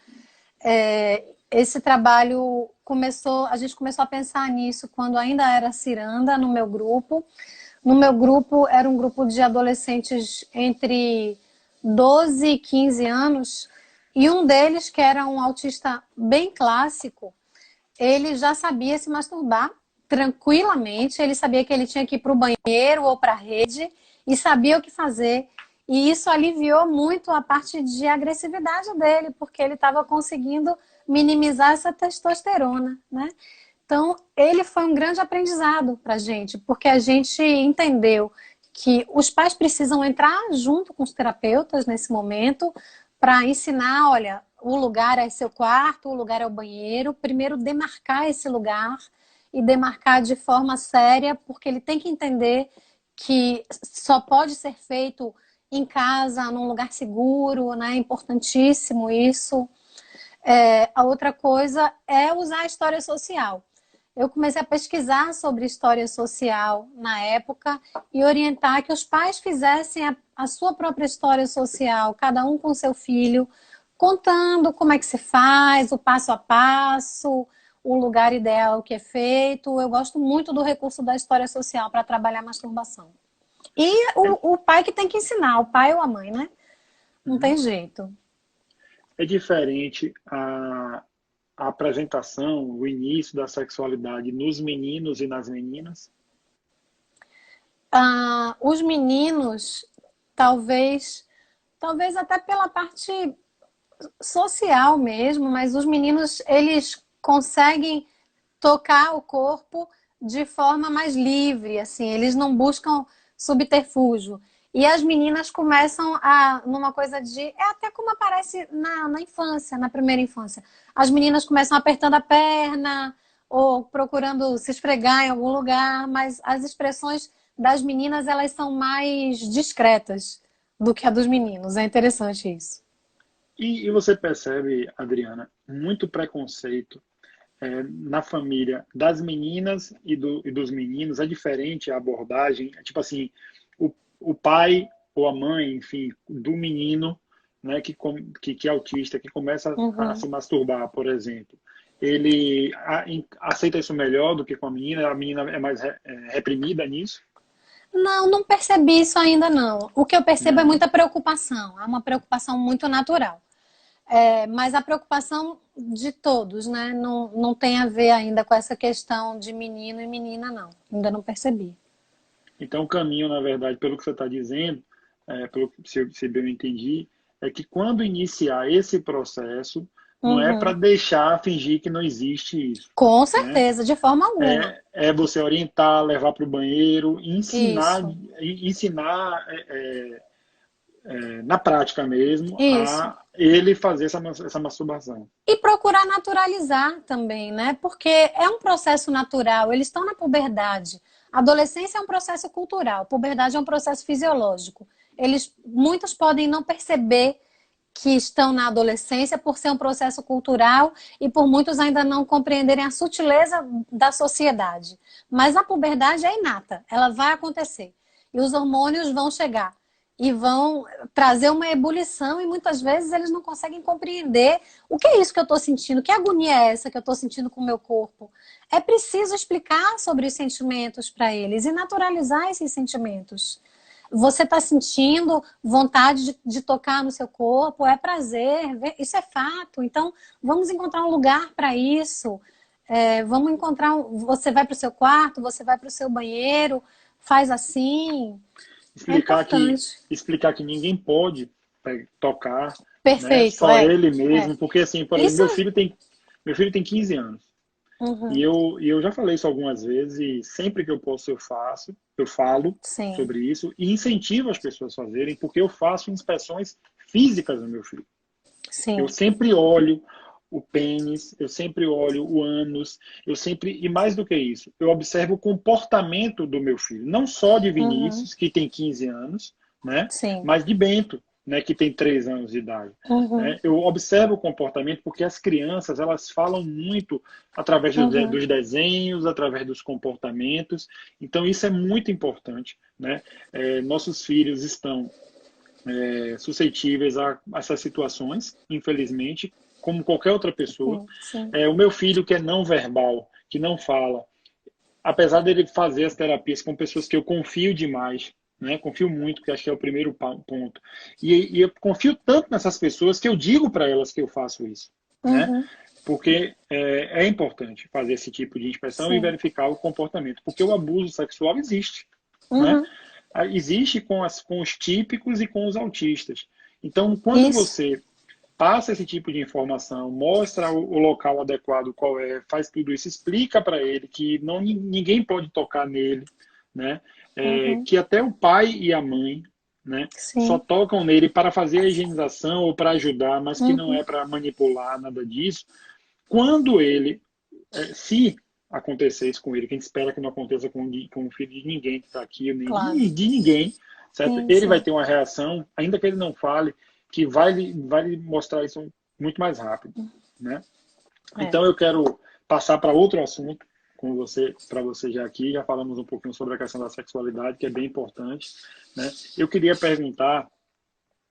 Esse trabalho começou, a gente começou a pensar nisso quando ainda era ciranda no meu grupo. No meu grupo era um grupo de adolescentes entre 12 e 15 anos, e um deles, que era um autista bem clássico, ele já sabia se masturbar tranquilamente, ele sabia que ele tinha que ir para o banheiro ou para a rede e sabia o que fazer. E isso aliviou muito a parte de agressividade dele, porque ele estava conseguindo minimizar essa testosterona, né? Então, ele foi um grande aprendizado para a gente, porque a gente entendeu que os pais precisam entrar junto com os terapeutas nesse momento para ensinar, olha, o lugar é seu quarto, o lugar é o banheiro. Primeiro, demarcar esse lugar e demarcar de forma séria, porque ele tem que entender que só pode ser feito em casa, num lugar seguro, né? É importantíssimo isso. A outra coisa é usar a história social. eu comecei a pesquisar sobre história social na época e orientar que os pais fizessem a sua própria história social, cada um com seu filho, contando como é que se faz, o passo a passo, o lugar ideal que é feito. Eu gosto muito do recurso da história social para trabalhar a masturbação. E o pai que tem que ensinar, o pai ou a mãe, né? Não tem jeito. É diferente a apresentação, o início da sexualidade nos meninos e nas meninas? Os meninos, talvez até pela parte social mesmo, mas os meninos, eles conseguem tocar o corpo de forma mais livre, assim, eles não buscam subterfúgio. E as meninas começam numa coisa de... É até como aparece na infância, na primeira infância. As meninas começam apertando a perna ou procurando se esfregar em algum lugar, mas as expressões das meninas, elas são mais discretas do que a dos meninos. É interessante isso. E você percebe, Adriana, muito preconceito na família das meninas e dos meninos. É diferente a abordagem. É tipo assim, o pai ou a mãe, enfim, do menino, né, que é autista, que começa a se masturbar, por exemplo. Ele aceita isso melhor do que com a menina é mais reprimida nisso? Não percebi isso ainda não. O que eu percebo é Não. muita preocupação. É uma preocupação muito natural. Mas a preocupação de todos, né? Não tem a ver ainda com essa questão de menino e menina, não. Ainda não percebi. Então, o caminho, na verdade, pelo que você está dizendo, se bem eu entendi, é que quando iniciar esse processo, não é para deixar fingir que não existe isso, Com né? certeza, de forma alguma. É você orientar, levar para o banheiro, Isso, ensinar na prática mesmo isso. a ele fazer essa masturbação. E procurar naturalizar também, né? Porque é um processo natural, eles estão na puberdade. A adolescência é um processo cultural, a puberdade é um processo fisiológico. Muitos podem não perceber que estão na adolescência por ser um processo cultural e por muitos ainda não compreenderem a sutileza da sociedade. Mas a puberdade é inata, ela vai acontecer. E os hormônios vão chegar e vão trazer uma ebulição e muitas vezes eles não conseguem compreender o que é isso que eu estou sentindo, que agonia é essa que eu estou sentindo com o meu corpo. É preciso explicar sobre os sentimentos para eles e naturalizar esses sentimentos. Você está sentindo vontade de tocar no seu corpo, é prazer, isso é fato. Então, vamos encontrar um lugar para isso. Vamos encontrar. Você vai para o seu quarto, você vai para o seu banheiro, faz assim. É importante. Explicar que ninguém pode tocar, né? Perfeito, Só ele mesmo, é. porque assim, por exemplo, Isso. meu filho tem 15 anos. E eu já falei isso algumas vezes e sempre que eu posso eu falo Sim, sobre isso e incentivo as pessoas a fazerem, porque eu faço inspeções físicas no meu filho. Eu sim. sempre olho o pênis, eu sempre olho o ânus, e mais do que isso, eu observo o comportamento do meu filho, não só de Vinícius, que tem 15 anos, né, Sim. mas de Bento, né, que tem 3 anos de idade. Uhum. Né? Eu observo o comportamento porque as crianças, elas falam muito através Uhum. dos desenhos, através dos comportamentos, então isso é muito importante. Né? Nossos filhos estão suscetíveis a essas situações, infelizmente, como qualquer outra pessoa. Sim, sim. O meu filho que é não verbal, que não fala, apesar dele fazer as terapias com pessoas que eu confio demais, né? Confio muito, que acho que é o primeiro ponto. E eu confio tanto nessas pessoas que eu digo para elas que eu faço isso, né? Uhum. Porque é importante fazer esse tipo de inspeção e Sim. verificar o comportamento, porque o abuso sexual existe, né? Uhum. Existe com os típicos e com os autistas. Então, quando Isso. você passa esse tipo de informação, mostra o local adequado qual é, faz tudo isso, explica para ele que ninguém pode tocar nele, né? Uhum. Que até o pai e a mãe, né, só Sim. tocam nele para fazer a higienização ou para ajudar, mas que não Uhum. é para manipular, nada disso. Quando se acontecer isso com ele, que a gente espera que não aconteça com o filho de ninguém que está aqui, nem Claro. de ninguém, certo? Sim, Ele vai sim. ter uma reação, ainda que ele não fale, que vai lhe mostrar isso muito mais rápido, né? É. Então eu quero passar para outro assunto com você, para você já aqui, já falamos um pouquinho sobre a questão da sexualidade, que é bem importante, né? Eu queria perguntar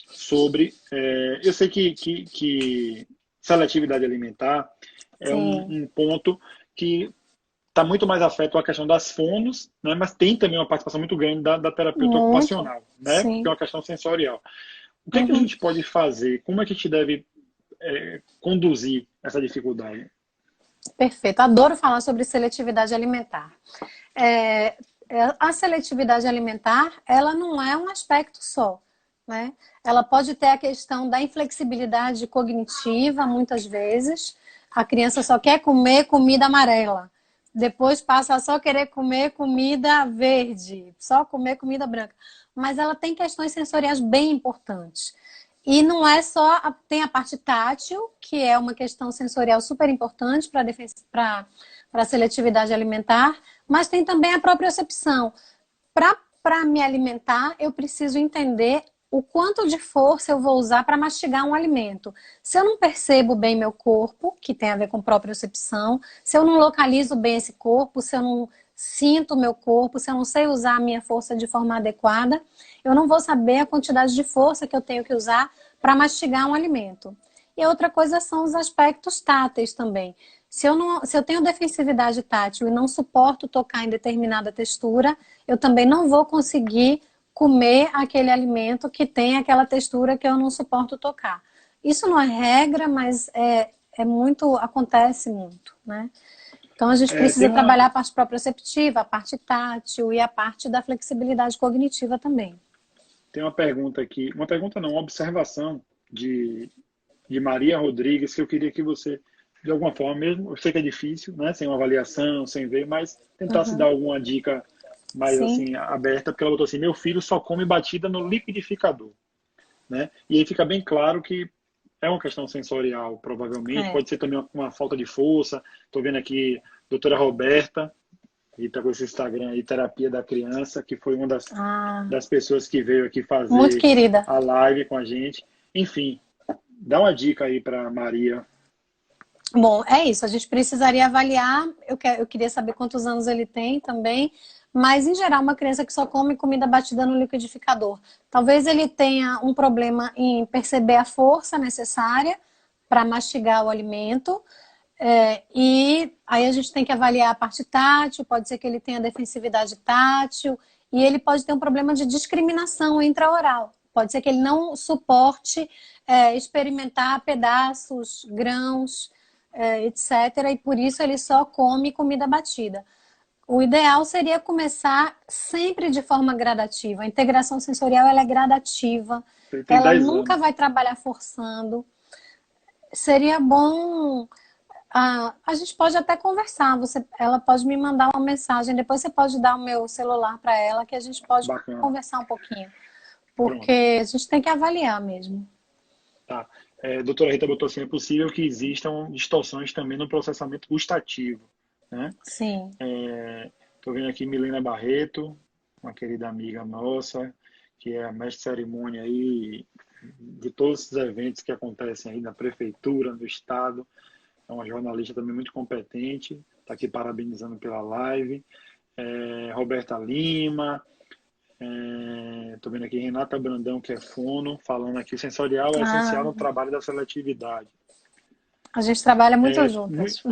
sobre, eu sei que seletividade alimentar é Sim, um ponto que está muito mais afeto à questão das fonos, né? Mas tem também uma participação muito grande da terapeuta muito, ocupacional, né? Porque é sim. uma questão sensorial. O que é que a Uhum. gente pode fazer? Como é que a gente deve conduzir essa dificuldade? Perfeito. Adoro falar sobre seletividade alimentar. É, a seletividade alimentar, ela não é um aspecto só, né? Ela pode ter a questão da inflexibilidade cognitiva, muitas vezes. A criança só quer comer comida amarela. Depois passa a só querer comer comida verde, só comer comida branca. Mas ela tem questões sensoriais bem importantes. E não é só, tem a parte tátil, que é uma questão sensorial super importante para a seletividade alimentar, mas tem também a propriocepção. Para me alimentar, eu preciso entender o quanto de força eu vou usar para mastigar um alimento. Se eu não percebo bem meu corpo, que tem a ver com propriocepção, se eu não localizo bem esse corpo, se eu não sinto o meu corpo, se eu não sei usar a minha força de forma adequada, eu não vou saber a quantidade de força que eu tenho que usar para mastigar um alimento. E outra coisa são os aspectos táteis também. Se eu tenho defensividade tátil e não suporto tocar em determinada textura, eu também não vou conseguir comer aquele alimento que tem aquela textura que eu não suporto tocar. Isso não é regra, mas é muito, acontece muito, né? Então a gente Tem precisa uma, trabalhar a parte proprioceptiva, a parte tátil e a parte da flexibilidade cognitiva também. tem uma pergunta aqui, uma pergunta não, uma observação de, de Maria Rodrigues, que eu queria que você, de alguma forma mesmo, eu sei que é difícil, né, sem uma avaliação, sem ver, mas tentasse dar Uhum. alguma dica mais Sim. assim aberta, porque ela botou assim, meu filho só come batida no liquidificador, né? E aí fica bem claro que é uma questão sensorial, provavelmente, É. pode ser também uma falta de força. Estou vendo aqui a doutora Roberta, que está com esse Instagram aí, Terapia da Criança, que foi uma Ah, das pessoas que veio aqui muito fazer querida. a live com a gente. Enfim, dá uma dica aí para Maria. Bom, é isso. A gente precisaria avaliar. Eu queria saber quantos anos ele tem também. Mas, em geral, uma criança que só come comida batida no liquidificador. Talvez ele tenha um problema em perceber a força necessária para mastigar o alimento. E aí a gente tem que avaliar a parte tátil. Pode ser que ele tenha defensividade tátil. E ele pode ter um problema de discriminação intraoral. Pode ser que ele não suporte experimentar pedaços, grãos, etc. E por isso ele só come comida batida. O ideal seria começar sempre de forma gradativa. A integração sensorial ela é gradativa, Ele tem ela 10 nunca anos. vai trabalhar forçando. Seria bom. A gente pode até conversar. Ela pode me mandar uma mensagem. Depois você pode dar o meu celular para ela, que a gente pode Bacana. conversar um pouquinho. Pronto. Porque a gente tem que avaliar mesmo. Tá. Doutora Rita botou assim, é possível que existam distorções também no processamento gustativo, né? Sim. Estou vendo aqui Milena Barreto, uma querida amiga nossa, que é a mestre de cerimônia aí de todos esses eventos que acontecem aí na prefeitura, no estado. É uma jornalista também muito competente, está aqui parabenizando pela live. Roberta Lima, estou vendo aqui Renata Brandão, que é fono, falando aqui, o sensorial é essencial Ah, no trabalho da seletividade. a gente trabalha muito É, juntas.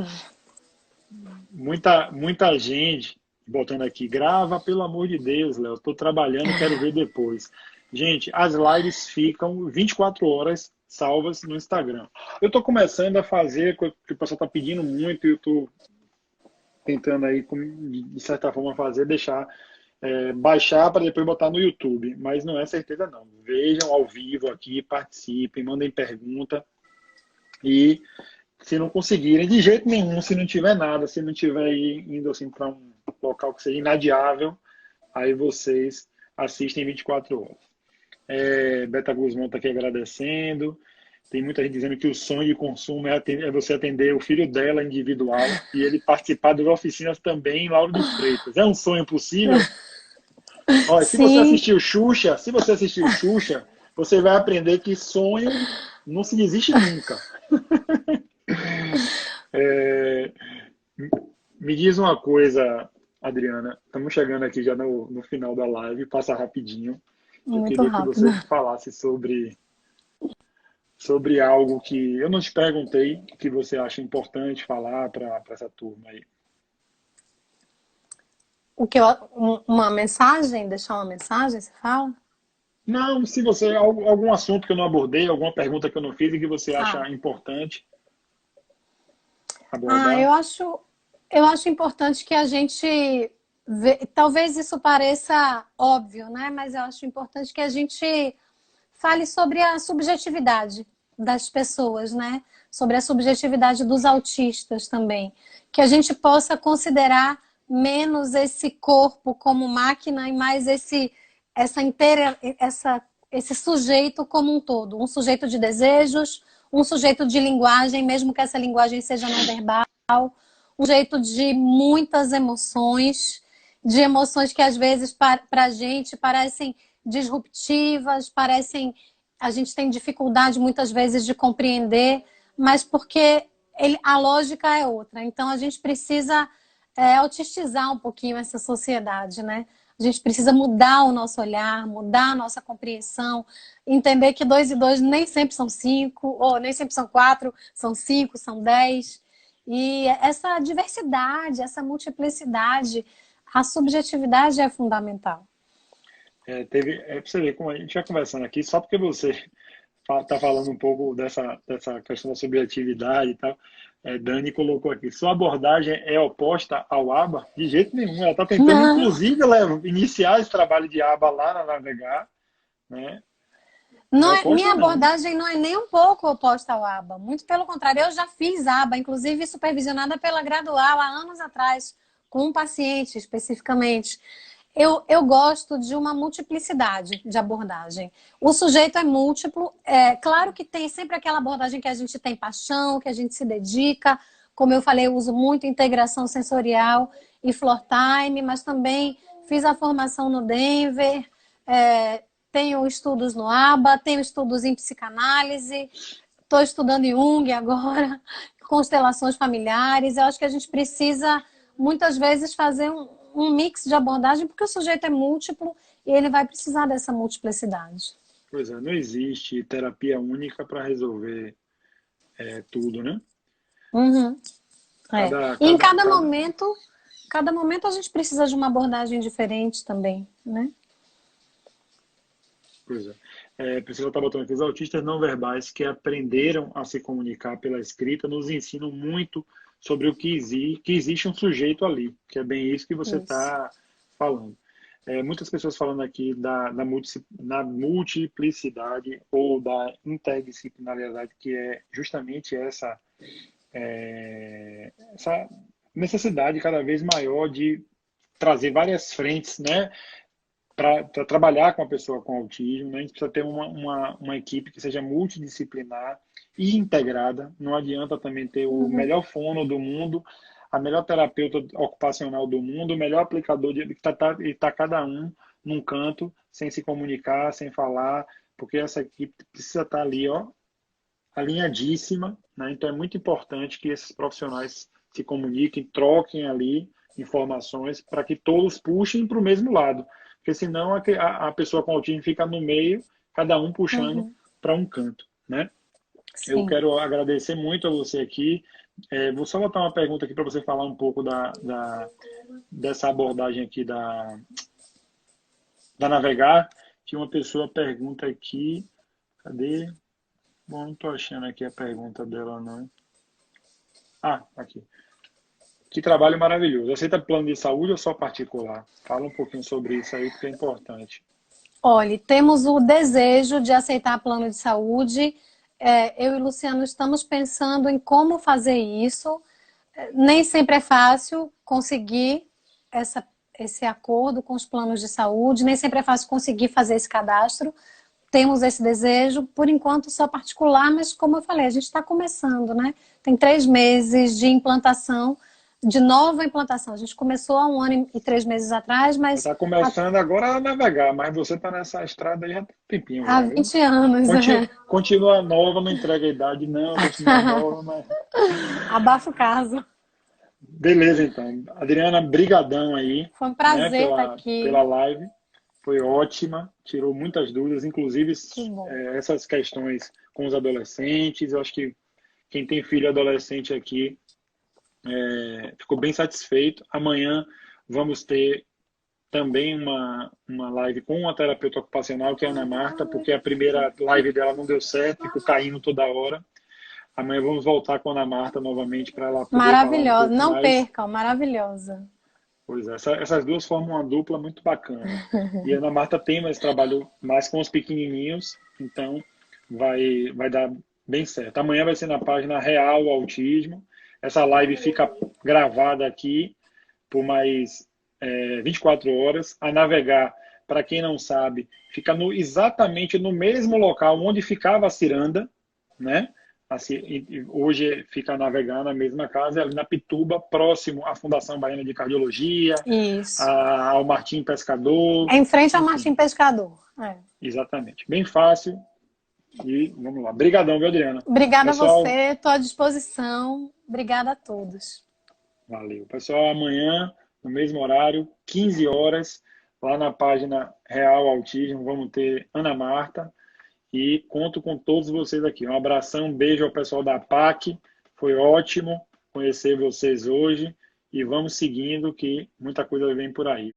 muita gente botando aqui, grava, pelo amor de Deus, Léo, estou trabalhando, quero ver depois. Gente, as lives ficam 24 horas salvas no Instagram. Eu estou começando a fazer, que o pessoal está pedindo muito, e eu estou tentando aí, de certa forma, fazer, deixar, baixar para depois botar no YouTube, mas não é certeza não. Vejam ao vivo aqui, participem, mandem pergunta e se não conseguirem, de jeito nenhum, se não tiver nada, se não tiver indo assim para um local que seja inadiável, aí vocês assistem 24 horas. Beta Guzmão está aqui agradecendo. Tem muita gente dizendo que o sonho de consumo é você atender o filho dela individual e ele participar das oficinas também em Lauro de Freitas. É um sonho possível? Olha, Sim, Se você assistiu Xuxa, você vai aprender que sonho não se desiste nunca. É, me diz uma coisa, Adriana, estamos chegando aqui já no final da live, passa rapidinho. Eu Muito queria que rápido. você falasse sobre algo que eu não te perguntei, que você acha importante falar para essa turma aí. Uma mensagem? Deixar uma mensagem, você fala? Não, se você algum assunto que eu não abordei, alguma pergunta que eu não fiz e que você Ah, acha importante ah, abordar. eu acho importante que a gente talvez isso pareça óbvio, né? Mas eu acho importante que a gente fale sobre a subjetividade das pessoas, né? Sobre a subjetividade dos autistas também. Que a gente possa considerar menos esse corpo como máquina e mais esse sujeito como um todo. Um sujeito de desejos, um sujeito de linguagem, mesmo que essa linguagem seja não verbal, um jeito de muitas emoções, de emoções que às vezes para a gente parecem disruptivas, parecem a gente tem dificuldade muitas vezes de compreender, mas porque a lógica é outra. Então a gente precisa autistizar um pouquinho essa sociedade, né? A gente precisa mudar o nosso olhar, mudar a nossa compreensão, entender que 2 e 2 nem sempre são 5, ou nem sempre são 4, são 5, são 10. E essa diversidade, essa multiplicidade, a subjetividade é fundamental. Pra você ver como a gente já conversando aqui, só porque você está falando um pouco dessa questão da subjetividade e tal, Dani colocou aqui, sua abordagem é oposta ao ABA? De jeito nenhum, ela está tentando, Não, inclusive, iniciar esse trabalho de ABA lá na Navegar, né? Não não é minha oposta, não. abordagem não é nem um pouco oposta ao ABA. Muito pelo contrário, eu já fiz ABA, inclusive supervisionada pela gradual há anos atrás, com um paciente especificamente. Eu gosto de uma multiplicidade de abordagem. O sujeito é múltiplo. É claro que tem sempre aquela abordagem que a gente tem paixão, que a gente se dedica. Como eu falei, eu uso muito integração sensorial e floor time, mas também fiz a formação no Denver, tenho estudos no ABA, tenho estudos em psicanálise, estou estudando Jung agora, constelações familiares. Eu acho que a gente precisa, muitas vezes, fazer um mix de abordagem, porque o sujeito é múltiplo e ele vai precisar dessa multiplicidade. Pois é, não existe terapia única para resolver tudo, né? Uhum. Cada, E em cada, cada, cada momento a gente precisa de uma abordagem diferente também, né? pois é. Priscila está botando aqui, os autistas não verbais que aprenderam a se comunicar pela escrita nos ensinam muito sobre que existe um sujeito ali, que é bem isso que você Isso. está falando. Muitas pessoas falando aqui da multiplicidade ou da interdisciplinaridade, que é justamente essa necessidade cada vez maior de trazer várias frentes, né, para trabalhar com a pessoa com autismo, né, a gente precisa ter uma equipe que seja multidisciplinar e integrada. Não adianta também ter o Uhum. melhor fono do mundo, a melhor terapeuta ocupacional do mundo, o melhor aplicador de e tá cada um num canto, sem se comunicar, sem falar, porque essa equipe precisa estar ali, ó, alinhadíssima, né? Então é muito importante que esses profissionais se comuniquem, troquem ali informações para que todos puxem para o mesmo lado, porque senão a pessoa com autismo fica no meio, cada um puxando Uhum. para um canto, né? Eu Sim. quero agradecer muito a você aqui. Vou só botar uma pergunta aqui para você falar um pouco dessa abordagem aqui da Navegar, que uma pessoa pergunta aqui, cadê? Bom, não estou achando aqui a pergunta dela, não. Ah, aqui. Que trabalho maravilhoso. Aceita plano de saúde ou só particular? Fala um pouquinho sobre isso aí, porque é importante. Olha, temos o desejo de aceitar plano de saúde. Eu e o Luciano estamos pensando em como fazer isso. Nem sempre é fácil conseguir esse acordo com os planos de saúde, nem sempre é fácil conseguir fazer esse cadastro. Temos esse desejo, por enquanto só particular, mas como eu falei, a gente está começando, né? Tem 3 meses de implantação, de nova implantação. A gente começou há 1 ano e 3 meses atrás, mas Está começando agora a navegar, mas você está nessa estrada aí já tem um tempinho há já, viu? 20 anos. Continua nova, não entrega a idade, não, continua nova, mas Abafa o caso. Beleza, então. Adriana, brigadão aí, Foi um né, prazer estar aqui. pela live. Foi ótima, tirou muitas dúvidas, inclusive Que bom. essas questões com os adolescentes. Eu acho que quem tem filho adolescente aqui ficou bem satisfeito. Amanhã vamos ter também uma live com uma terapeuta ocupacional, que é a Ana Marta, porque a primeira live dela não deu certo, ficou caindo toda hora. Amanhã vamos voltar com a Ana Marta novamente para ela poder falar um Maravilhosa. pouco Não mais. percam, maravilhosa. Pois é, essas duas formam uma dupla muito bacana. E a Ana Marta tem mais trabalho mais com os pequenininhos, então vai dar bem certo. Amanhã vai ser na página Real Autismo. Essa live fica gravada aqui por mais 24 horas. A navegar, para quem não sabe, fica exatamente no mesmo local onde ficava a ciranda, né? Assim, hoje fica a navegar na mesma casa, ali na Pituba, próximo à Fundação Baiana de Cardiologia, Isso. ao Martim Pescador. É em frente ao Enfim, Martim Pescador. É. exatamente. Bem fácil. E vamos lá. Obrigadão, viu, Adriana? Obrigada a Pessoal, você, estou à disposição. Obrigada a todos. valeu. Pessoal, amanhã, no mesmo horário, 15 horas, lá na página Real Autismo, vamos ter Ana Marta. E conto com todos vocês aqui. Um abração, um beijo ao pessoal da PAC. Foi ótimo conhecer vocês hoje. E vamos seguindo, que muita coisa vem por aí.